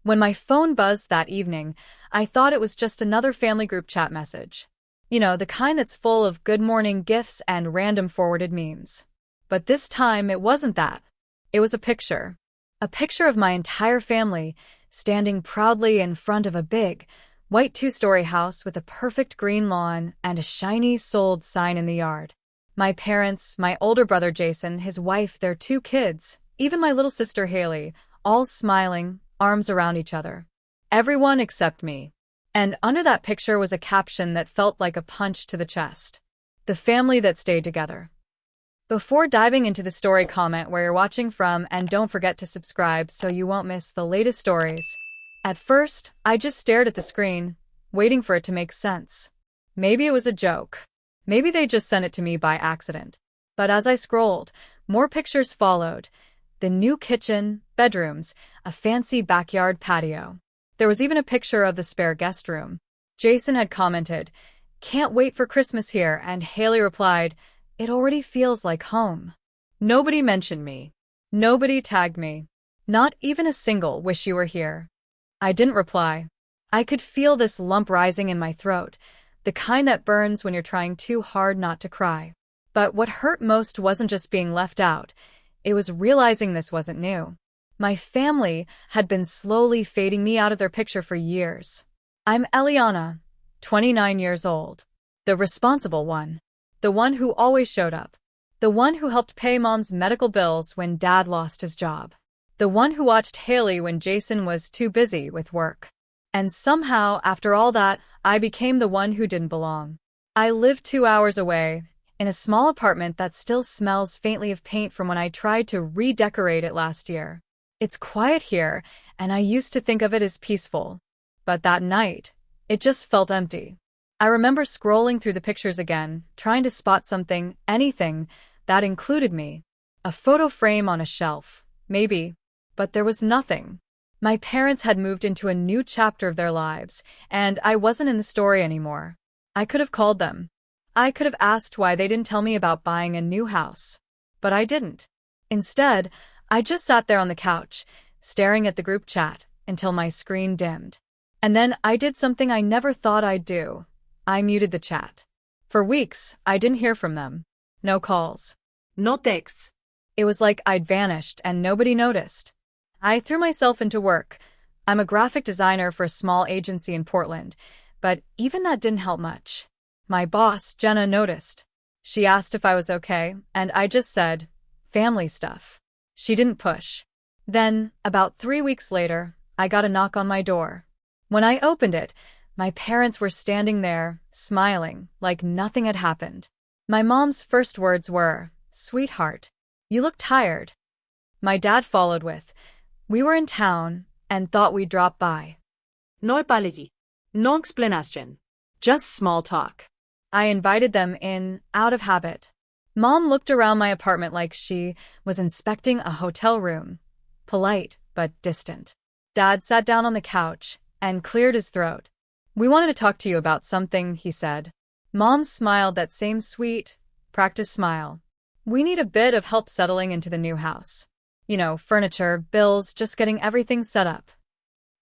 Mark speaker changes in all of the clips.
Speaker 1: When my phone buzzed that evening, I thought it was just another family group chat message. You know, the kind that's full of good morning GIFs and random forwarded memes. But this time, it wasn't that. It was a picture. A picture of my entire family, standing proudly in front of a big, white two-story house with a perfect green lawn and a shiny sold sign in the yard. My parents, my older brother Jason, his wife, their 2 kids, even my little sister Haley, all smiling, arms around each other. Everyone except me. And under that picture was a caption that felt like a punch to the chest. The family that stayed together. Before diving into the story, comment where you're watching from and don't forget to subscribe so you won't miss the latest stories. At first, I just stared at the screen, waiting for it to make sense. Maybe it was a joke. Maybe they just sent it to me by accident. But as I scrolled, more pictures followed. The new kitchen, bedrooms, a fancy backyard patio. There was even a picture of the spare guest room. Jason had commented, "Can't wait for Christmas here," and Haley replied, "It already feels like home." Nobody mentioned me. Nobody tagged me. Not even a single "wish you were here." I didn't reply. I could feel this lump rising in my throat, the kind that burns when you're trying too hard not to cry. But what hurt most wasn't just being left out. It was realizing this wasn't new. My family had been slowly fading me out of their picture for years. I'm Eliana, 29 years old. The responsible one. The one who always showed up. The one who helped pay Mom's medical bills when Dad lost his job. The one who watched Haley when Jason was too busy with work. And somehow, after all that, I became the one who didn't belong. I lived 2 hours away, in a small apartment that still smells faintly of paint from when I tried to redecorate it last year. It's quiet here, and I used to think of it as peaceful. But that night, it just felt empty. I remember scrolling through the pictures again, trying to spot something, anything, that included me. A photo frame on a shelf, maybe. But there was nothing. My parents had moved into a new chapter of their lives, and I wasn't in the story anymore. I could have called them. I could have asked why they didn't tell me about buying a new house. But I didn't. Instead, I just sat there on the couch, staring at the group chat, until my screen dimmed. And then I did something I never thought I'd do. I muted the chat. For weeks, I didn't hear from them. No calls. No texts. It was like I'd vanished and nobody noticed. I threw myself into work. I'm a graphic designer for a small agency in Portland, but even that didn't help much. My boss, Jenna, noticed. She asked if I was okay, and I just said, "Family stuff." She didn't push. Then, about 3 weeks later, I got a knock on my door. When I opened it, my parents were standing there, smiling, like nothing had happened. My mom's first words were, "Sweetheart, you look tired." My dad followed with, "We were in town and thought we'd drop by." No apology. No explanation. Just small talk. I invited them in, out of habit. Mom looked around my apartment like she was inspecting a hotel room. Polite, but distant. Dad sat down on the couch and cleared his throat. "We wanted to talk to you about something," he said. Mom smiled, that same sweet, practiced smile. "We need a bit of help settling into the new house. You know, furniture, bills, just getting everything set up."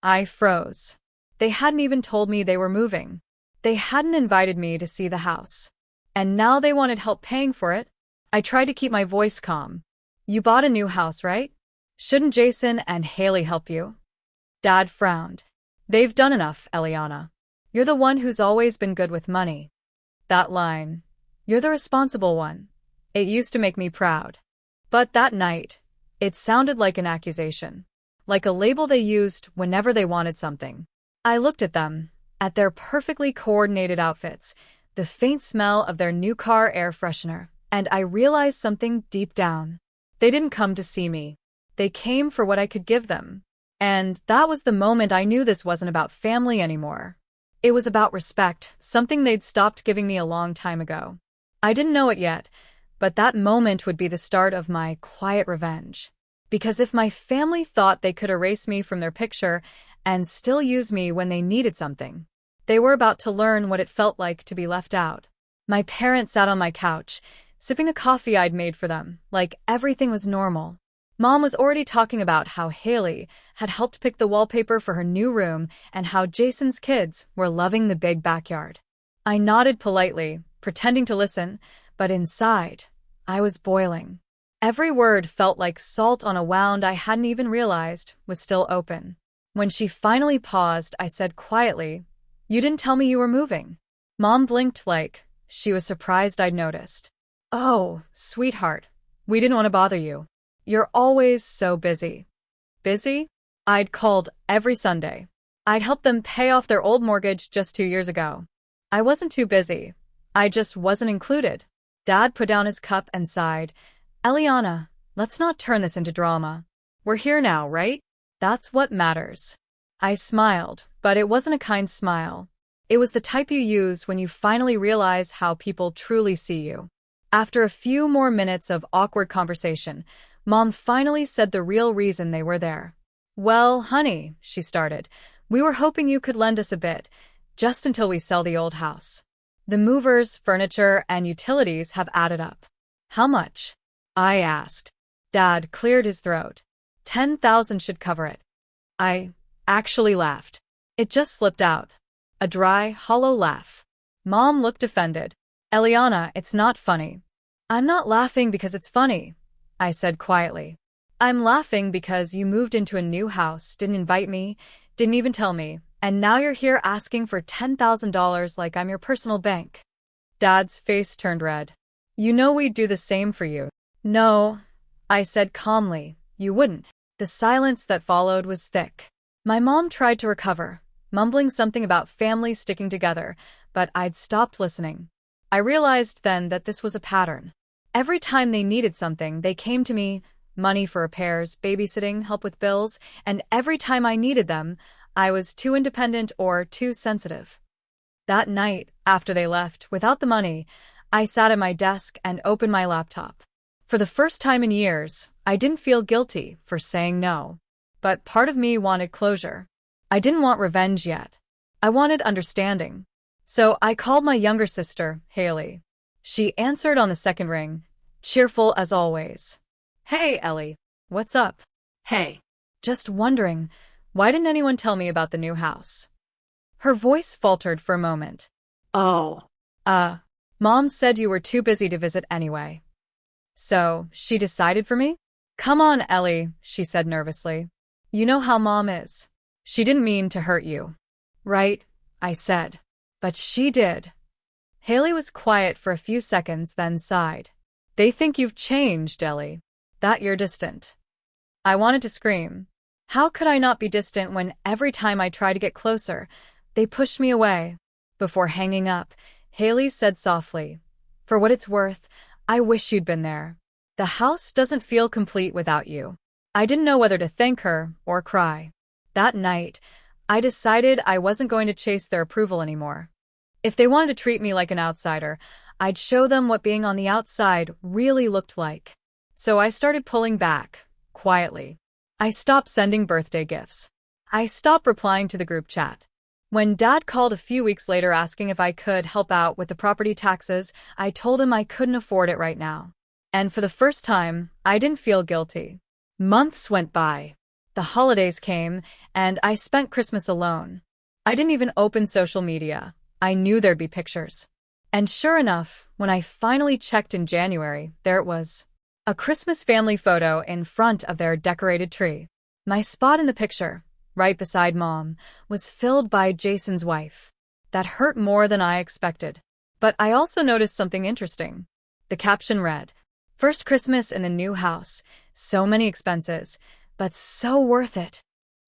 Speaker 1: I froze. They hadn't even told me they were moving. They hadn't invited me to see the house. And now they wanted help paying for it? I tried to keep my voice calm. "You bought a new house, right? Shouldn't Jason and Haley help you?" Dad frowned. "They've done enough, Eliana. You're the one who's always been good with money." That line, "You're the responsible one," it used to make me proud. But that night, it sounded like an accusation. Like a label they used whenever they wanted something. I looked at them, at their perfectly coordinated outfits, the faint smell of their new car air freshener, and I realized something deep down. They didn't come to see me. They came for what I could give them. And that was the moment I knew this wasn't about family anymore. It was about respect, something they'd stopped giving me a long time ago. I didn't know it yet, but that moment would be the start of my quiet revenge. Because if my family thought they could erase me from their picture and still use me when they needed something, they were about to learn what it felt like to be left out. My parents sat on my couch, sipping the coffee I'd made for them, like everything was normal. Mom was already talking about how Haley had helped pick the wallpaper for her new room and how Jason's kids were loving the big backyard. I nodded politely, pretending to listen, but inside, I was boiling. Every word felt like salt on a wound I hadn't even realized was still open. When she finally paused, I said quietly, "You didn't tell me you were moving." Mom blinked like she was surprised I'd noticed. "Oh, sweetheart, we didn't want to bother you. You're always so busy." Busy? I'd called every Sunday. I'd helped them pay off their old mortgage just 2 years ago. I wasn't too busy. I just wasn't included. Dad put down his cup and sighed. "Eliana, let's not turn this into drama. We're here now, right? That's what matters." I smiled, but it wasn't a kind smile. It was the type you use when you finally realize how people truly see you. After a few more minutes of awkward conversation, Mom finally said the real reason they were there. "Well, honey," she started, "we were hoping you could lend us a bit, just until we sell the old house. The movers, furniture, and utilities have added up." "How much?" I asked. Dad cleared his throat. 10,000 should cover it." I actually laughed. It just slipped out. A dry, hollow laugh. Mom looked offended. "Eliana, it's not funny." "I'm not laughing because it's funny," I said quietly. "I'm laughing because you moved into a new house, didn't invite me, didn't even tell me, and now you're here asking for $10,000 like I'm your personal bank." Dad's face turned red. "You know we'd do the same for you." "No," I said calmly, "you wouldn't." The silence that followed was thick. My mom tried to recover, mumbling something about families sticking together, but I'd stopped listening. I realized then that this was a pattern. Every time they needed something, they came to me, money for repairs, babysitting, help with bills, and every time I needed them, I was too independent or too sensitive. That night, after they left, without the money, I sat at my desk and opened my laptop. For the first time in years, I didn't feel guilty for saying no. But part of me wanted closure. I didn't want revenge yet. I wanted understanding. So I called my younger sister, Haley. She answered on the second ring, cheerful as always. "Hey, Ellie. What's up?"
Speaker 2: Hey.
Speaker 1: "Just wondering, why didn't anyone tell me about the new house?" Her voice faltered for a moment.
Speaker 2: Oh.
Speaker 1: Mom said you were too busy to visit anyway." "So, she decided for me?" "Come on, Ellie," she said nervously. "You know how Mom is. She didn't mean to hurt you." "Right," I said. "But she did." Haley was quiet for a few seconds, then sighed. "They think you've changed, Ellie. That you're distant." I wanted to scream. How could I not be distant when every time I tried to get closer, they pushed me away? Before hanging up, Haley said softly, "For what it's worth, I wish you'd been there. The house doesn't feel complete without you." I didn't know whether to thank her or cry. That night, I decided I wasn't going to chase their approval anymore. If they wanted to treat me like an outsider, I'd show them what being on the outside really looked like. So I started pulling back, quietly. I stopped sending birthday gifts. I stopped replying to the group chat. When Dad called a few weeks later asking if I could help out with the property taxes, I told him I couldn't afford it right now. And for the first time, I didn't feel guilty. Months went by. The holidays came, and I spent Christmas alone. I didn't even open social media. I knew there'd be pictures. And sure enough, when I finally checked in January, there it was. A Christmas family photo in front of their decorated tree. My spot in the picture, right beside Mom, was filled by Jason's wife. That hurt more than I expected. But I also noticed something interesting. The caption read, "First Christmas in the new house. So many expenses, but so worth it."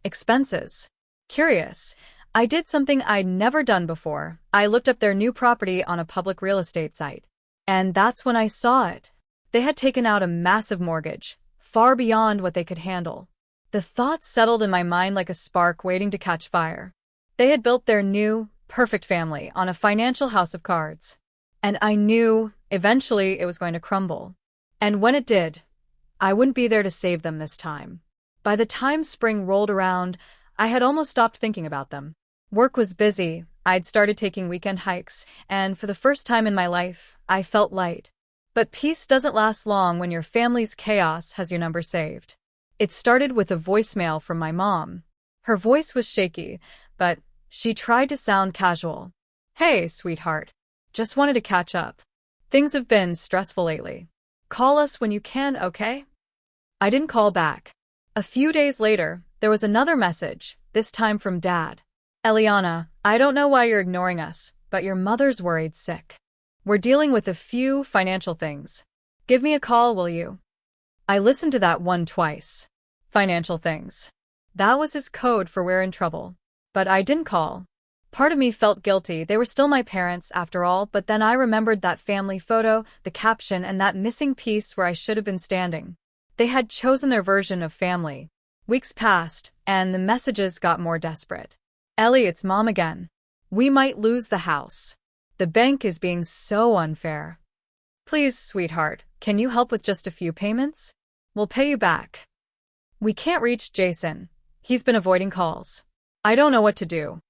Speaker 1: Expenses. Curious. I did something I'd never done before. I looked up their new property on a public real estate site. And that's when I saw it. They had taken out a massive mortgage, far beyond what they could handle. The thought settled in my mind like a spark waiting to catch fire. They had built their new, perfect family on a financial house of cards. And I knew, eventually, it was going to crumble. And when it did, I wouldn't be there to save them this time. By the time spring rolled around, I had almost stopped thinking about them. Work was busy, I'd started taking weekend hikes, and for the first time in my life, I felt light. But peace doesn't last long when your family's chaos has your number saved. It started with a voicemail from my mom. Her voice was shaky, but she tried to sound casual. "Hey, sweetheart. Just wanted to catch up. Things have been stressful lately. Call us when you can, okay?" I didn't call back. A few days later, there was another message, this time from Dad. "Eliana, I don't know why you're ignoring us, but your mother's worried sick. We're dealing with a few financial things. Give me a call, will you?" I listened to that one twice. Financial things. That was his code for we're in trouble. But I didn't call. Part of me felt guilty. They were still my parents, after all, but then I remembered that family photo, the caption, and that missing piece where I should have been standing. They had chosen their version of family. Weeks passed, and the messages got more desperate. "Ellie, it's Mom again. We might lose the house. The bank is being so unfair. Please, sweetheart, can you help with just a few payments? We'll pay you back. We can't reach Jason. He's been avoiding calls. I don't know what to do."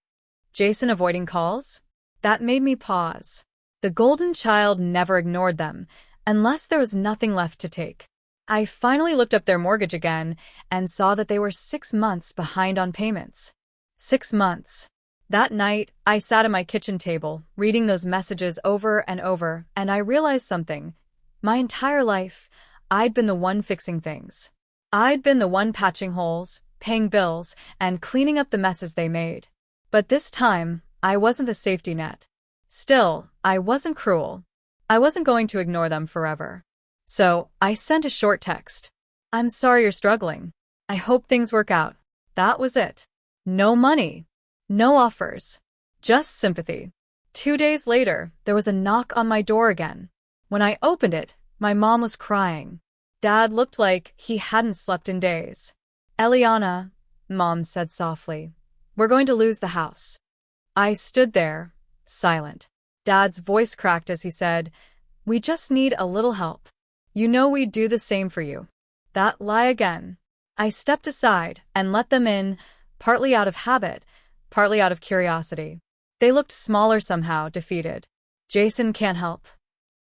Speaker 1: Jason avoiding calls? That made me pause. The golden child never ignored them, unless there was nothing left to take. I finally looked up their mortgage again and saw that they were 6 months behind on payments. 6 months. That night, I sat at my kitchen table, reading those messages over and over, and I realized something. My entire life, I'd been the one fixing things. I'd been the one patching holes, paying bills, and cleaning up the messes they made. But this time, I wasn't the safety net. Still, I wasn't cruel. I wasn't going to ignore them forever. So, I sent a short text. "I'm sorry you're struggling. I hope things work out." That was it. No money. No offers. Just sympathy. 2 days later, there was a knock on my door again. When I opened it, my mom was crying. Dad looked like he hadn't slept in days. "Eliana," Mom said softly, "we're going to lose the house." I stood there, silent. Dad's voice cracked as he said, "We just need a little help. You know we'd do the same for you." That lie again. I stepped aside and let them in, partly out of habit, partly out of curiosity. They looked smaller somehow, defeated. "Jason can't help?"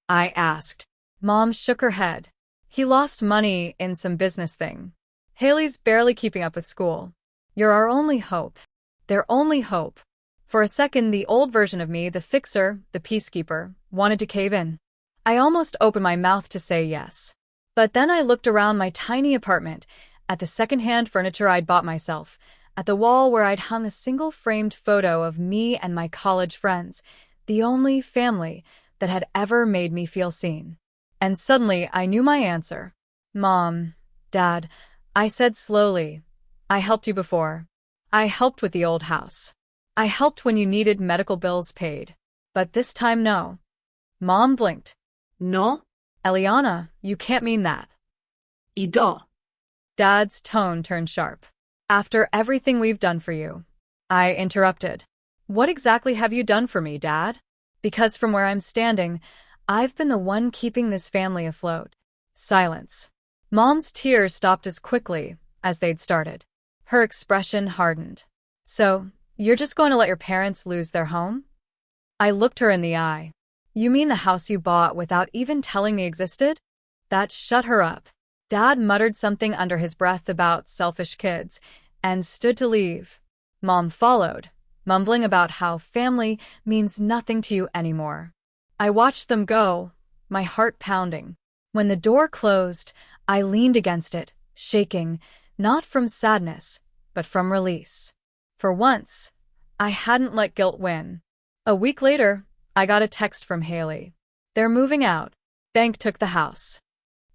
Speaker 1: I asked. Mom shook her head. "He lost money in some business thing. Haley's barely keeping up with school. You're our only hope." Their only hope. For a second, the old version of me, the fixer, the peacekeeper, wanted to cave in. I almost opened my mouth to say yes. But then I looked around my tiny apartment, at the second-hand furniture I'd bought myself, at the wall where I'd hung a single framed photo of me and my college friends, the only family that had ever made me feel seen. And suddenly I knew my answer. "Mom, Dad," I said slowly, "I helped you before. I helped with the old house. I helped when you needed medical bills paid. But this time, no." Mom blinked.
Speaker 2: "No?
Speaker 1: "Eliana, you can't mean that."
Speaker 2: I do."
Speaker 1: Dad's tone turned sharp. "After everything we've done for you." I interrupted. "What exactly have you done for me, Dad? Because from where I'm standing, I've been the one keeping this family afloat." Silence. Mom's tears stopped as quickly as they'd started. Her expression hardened. "So, you're just going to let your parents lose their home?" I looked her in the eye. "You mean the house you bought without even telling me existed?" That shut her up. Dad muttered something under his breath about selfish kids, and stood to leave. Mom followed, mumbling about how family means nothing to you anymore. I watched them go, my heart pounding. When the door closed, I leaned against it, shaking, not from sadness, but from release. For once, I hadn't let guilt win. A week later, I got a text from Haley. "They're moving out. Bank took the house."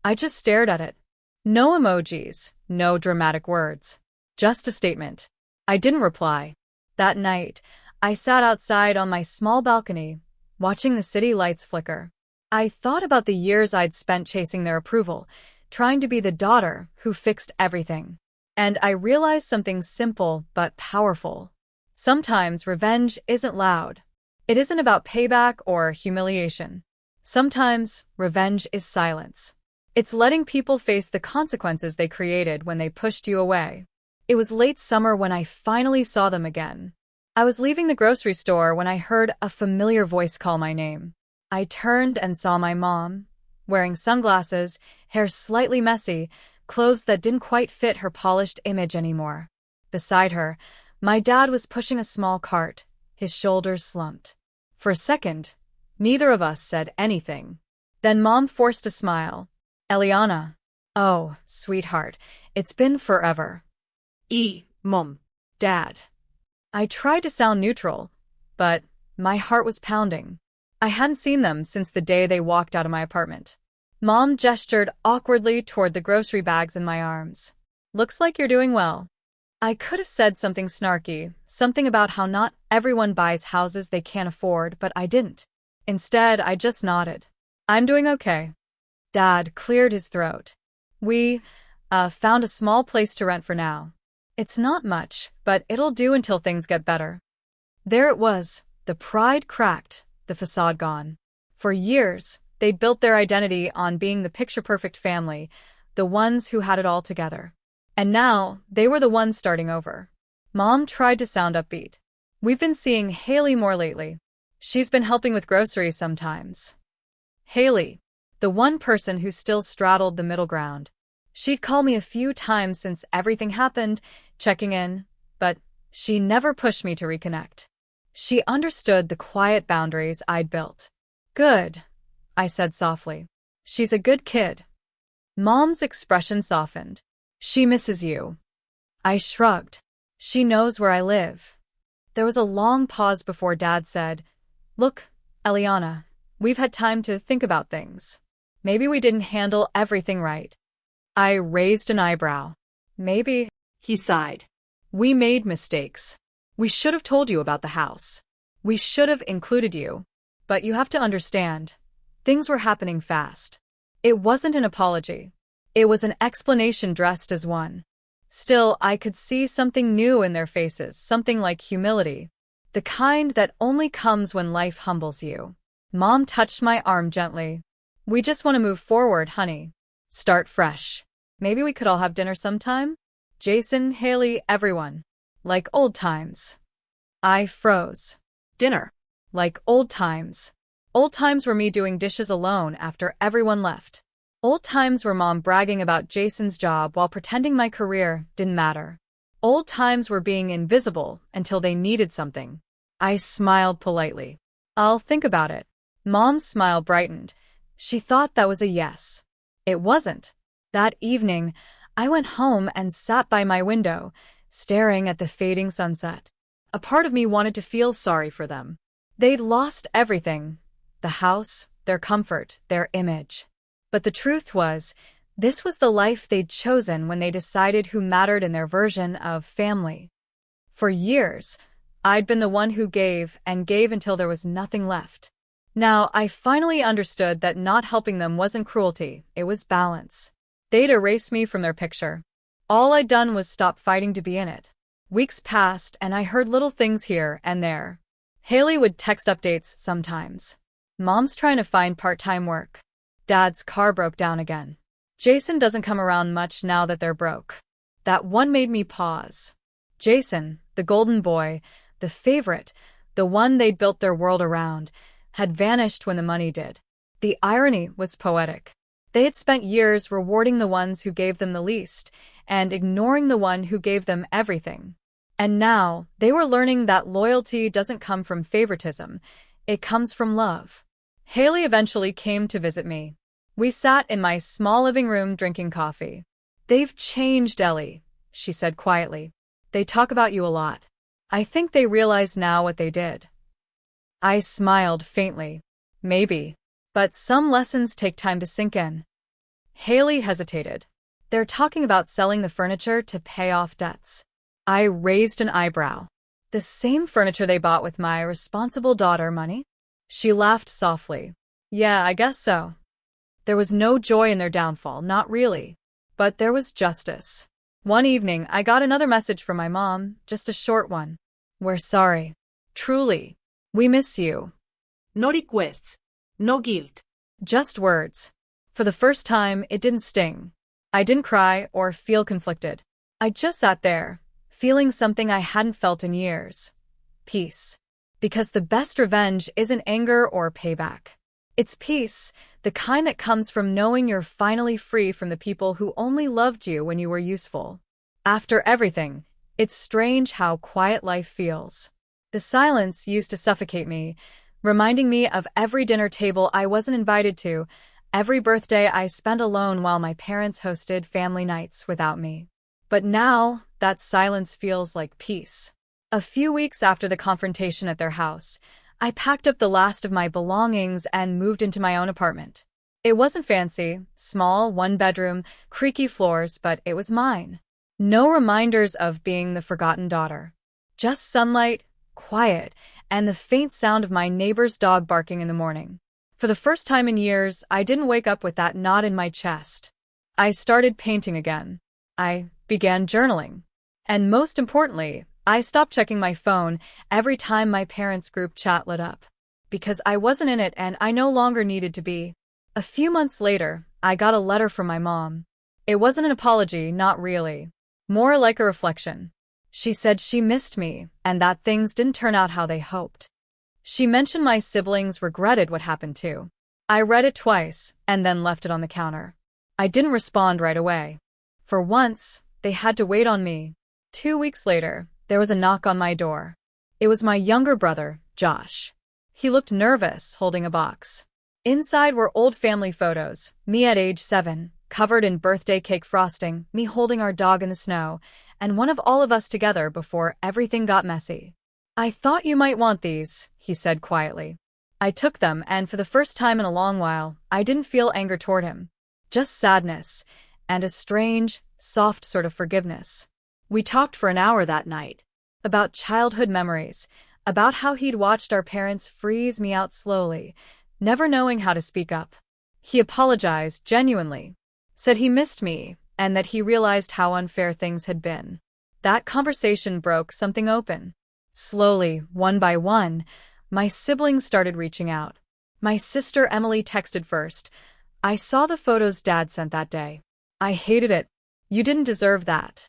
Speaker 1: I just stared at it. No emojis, no dramatic words. Just a statement. I didn't reply. That night, I sat outside on my small balcony, watching the city lights flicker. I thought about the years I'd spent chasing their approval, trying to be the daughter who fixed everything. And I realized something simple but powerful. Sometimes revenge isn't loud. It isn't about payback or humiliation. Sometimes revenge is silence. It's letting people face the consequences they created when they pushed you away. It was late summer when I finally saw them again. I was leaving the grocery store when I heard a familiar voice call my name. I turned and saw my mom, wearing sunglasses, hair slightly messy, clothes that didn't quite fit her polished image anymore. Beside her, my dad was pushing a small cart, his shoulders slumped. For a second, neither of us said anything. Then Mom forced a smile. Eliana. Oh, sweetheart, it's been forever.
Speaker 2: Mom.
Speaker 1: Dad. I tried to sound neutral, but my heart was pounding. I hadn't seen them since the day they walked out of my apartment. Mom gestured awkwardly toward the grocery bags in my arms. Looks like you're doing well. I could have said something snarky, something about how not everyone buys houses they can't afford, but I didn't. Instead, I just nodded. I'm doing okay. Dad cleared his throat. We found a small place to rent for now. It's not much, but it'll do until things get better. There it was, the pride cracked, the facade gone. For years, they'd built their identity on being the picture-perfect family, the ones who had it all together. And now, they were the ones starting over. Mom tried to sound upbeat. We've been seeing Haley more lately. She's been helping with groceries sometimes. Haley, the one person who still straddled the middle ground. She'd call me a few times since everything happened, checking in, but she never pushed me to reconnect. She understood the quiet boundaries I'd built. Good, I said softly. She's a good kid. Mom's expression softened. She misses you. I shrugged. She knows where I live. There was a long pause before Dad said, Look, Eliana, we've had time to think about things. Maybe we didn't handle everything right. I raised an eyebrow. Maybe.
Speaker 2: He sighed.
Speaker 1: We made mistakes. We should have told you about the house. We should have included you. But you have to understand, things were happening fast. It wasn't an apology. It was an explanation dressed as one. Still, I could see something new in their faces, something like humility. The kind that only comes when life humbles you. Mom touched my arm gently. We just want to move forward, honey. Start fresh. Maybe we could all have dinner sometime? Jason, Haley, everyone. Like old times. I froze.
Speaker 2: Dinner.
Speaker 1: Like old times. Old times were me doing dishes alone after everyone left. Old times were Mom bragging about Jason's job while pretending my career didn't matter. Old times were being invisible until they needed something. I smiled politely. I'll think about it. Mom's smile brightened. She thought that was a yes. It wasn't. That evening, I went home and sat by my window, staring at the fading sunset. A part of me wanted to feel sorry for them. They'd lost everything. The house, their comfort, their image. But the truth was, this was the life they'd chosen when they decided who mattered in their version of family. For years, I'd been the one who gave and gave until there was nothing left. Now, I finally understood that not helping them wasn't cruelty, it was balance. They'd erased me from their picture. All I'd done was stop fighting to be in it. Weeks passed, and I heard little things here and there. Haley would text updates sometimes. Mom's trying to find part-time work. Dad's car broke down again. Jason doesn't come around much now that they're broke. That one made me pause. Jason, the golden boy, the favorite, the one they'd built their world around, had vanished when the money did. The irony was poetic. They had spent years rewarding the ones who gave them the least, and ignoring the one who gave them everything. And now, they were learning that loyalty doesn't come from favoritism, it comes from love. Haley eventually came to visit me. We sat in my small living room drinking coffee. They've changed, Ellie, she said quietly. They talk about you a lot. I think they realize now what they did. I smiled faintly. Maybe. But some lessons take time to sink in. Haley hesitated. They're talking about selling the furniture to pay off debts. I raised an eyebrow. The same furniture they bought with my responsible daughter money? She laughed softly. Yeah, I guess so. There was no joy in their downfall, not really. But there was justice. One evening, I got another message from my mom, just a short one. We're sorry. Truly. We miss you.
Speaker 2: No requests. No guilt.
Speaker 1: Just words. For the first time, it didn't sting. I didn't cry or feel conflicted. I just sat there, feeling something I hadn't felt in years. Peace. Because the best revenge isn't anger or payback. It's peace, the kind that comes from knowing you're finally free from the people who only loved you when you were useful. After everything, it's strange how quiet life feels. The silence used to suffocate me, reminding me of every dinner table I wasn't invited to, every birthday I spent alone while my parents hosted family nights without me. But now, that silence feels like peace. A few weeks after the confrontation at their house, I packed up the last of my belongings and moved into my own apartment. It wasn't fancy, small, one-bedroom, creaky floors, but it was mine. No reminders of being the forgotten daughter. Just sunlight, quiet, and the faint sound of my neighbor's dog barking in the morning. For the first time in years, I didn't wake up with that knot in my chest. I started painting again. I began journaling. And most importantly, I stopped checking my phone every time my parents' group chat lit up. Because I wasn't in it and I no longer needed to be. A few months later, I got a letter from my mom. It wasn't an apology, not really. More like a reflection. She said she missed me and that things didn't turn out how they hoped. She mentioned my siblings regretted what happened too. I read it twice and then left it on the counter. I didn't respond right away. For once, they had to wait on me. 2 weeks later, there was a knock on my door. It was my younger brother, Josh. He looked nervous, holding a box. Inside were old family photos, me at age 7, covered in birthday cake frosting, me holding our dog in the snow, and one of all of us together before everything got messy. "I thought you might want these," he said quietly. I took them, and for the first time in a long while, I didn't feel anger toward him. Just sadness, and a strange, soft sort of forgiveness. We talked for an hour that night. About childhood memories, about how he'd watched our parents freeze me out slowly, never knowing how to speak up. He apologized genuinely, said he missed me, and that he realized how unfair things had been. That conversation broke something open. Slowly, one by one, my siblings started reaching out. My sister Emily texted first. "I saw the photos Dad sent that day. I hated it. You didn't deserve that."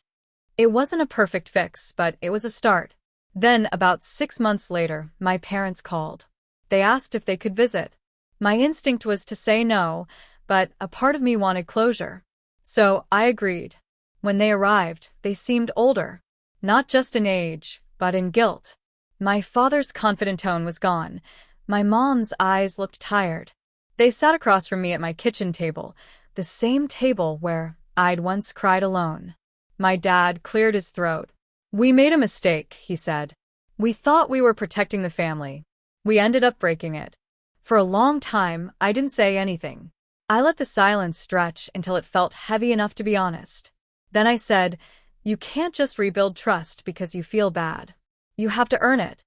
Speaker 1: It wasn't a perfect fix, but it was a start. Then, about 6 months later, my parents called. They asked if they could visit. My instinct was to say no, but a part of me wanted closure. So I agreed. When they arrived, they seemed older. Not just in age, but in guilt. My father's confident tone was gone. My mom's eyes looked tired. They sat across from me at my kitchen table, the same table where I'd once cried alone. My dad cleared his throat. "We made a mistake," he said. "We thought we were protecting the family. We ended up breaking it." For a long time, I didn't say anything. I let the silence stretch until it felt heavy enough to be honest. Then I said, "You can't just rebuild trust because you feel bad. You have to earn it."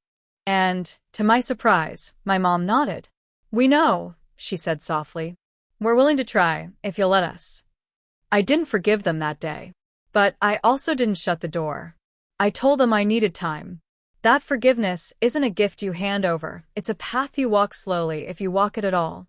Speaker 1: And, to my surprise, my mom nodded. "We know," she said softly. "We're willing to try, if you'll let us." I didn't forgive them that day. But I also didn't shut the door. I told them I needed time. That forgiveness isn't a gift you hand over, it's a path you walk slowly if you walk it at all.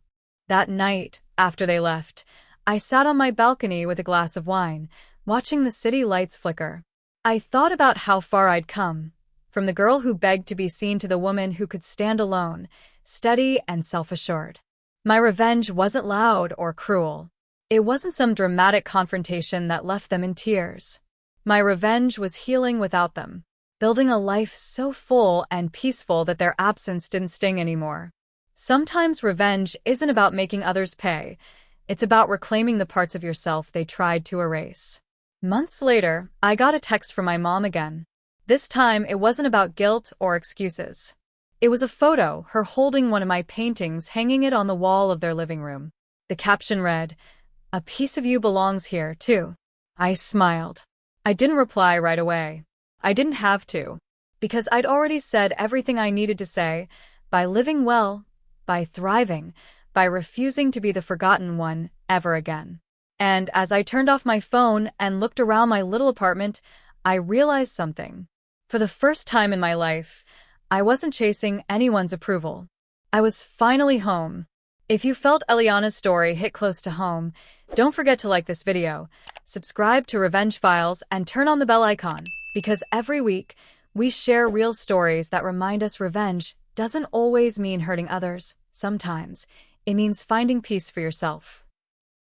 Speaker 1: That night, after they left, I sat on my balcony with a glass of wine, watching the city lights flicker. I thought about how far I'd come, from the girl who begged to be seen to the woman who could stand alone, steady and self-assured. My revenge wasn't loud or cruel. It wasn't some dramatic confrontation that left them in tears. My revenge was healing without them, building a life so full and peaceful that their absence didn't sting anymore. Sometimes revenge isn't about making others pay. It's about reclaiming the parts of yourself they tried to erase. Months later, I got a text from my mom again. This time, it wasn't about guilt or excuses. It was a photo, her holding one of my paintings, hanging it on the wall of their living room. The caption read, "A piece of you belongs here, too." I smiled. I didn't reply right away. I didn't have to, because I'd already said everything I needed to say, by living well, by thriving, by refusing to be the forgotten one ever again. And as I turned off my phone and looked around my little apartment, I realized something. For the first time in my life, I wasn't chasing anyone's approval. I was finally home. If you felt Eliana's story hit close to home, don't forget to like this video, subscribe to Revenge Files, and turn on the bell icon, because every week, we share real stories that remind us revenge doesn't always mean hurting others. Sometimes, It means finding peace for yourself.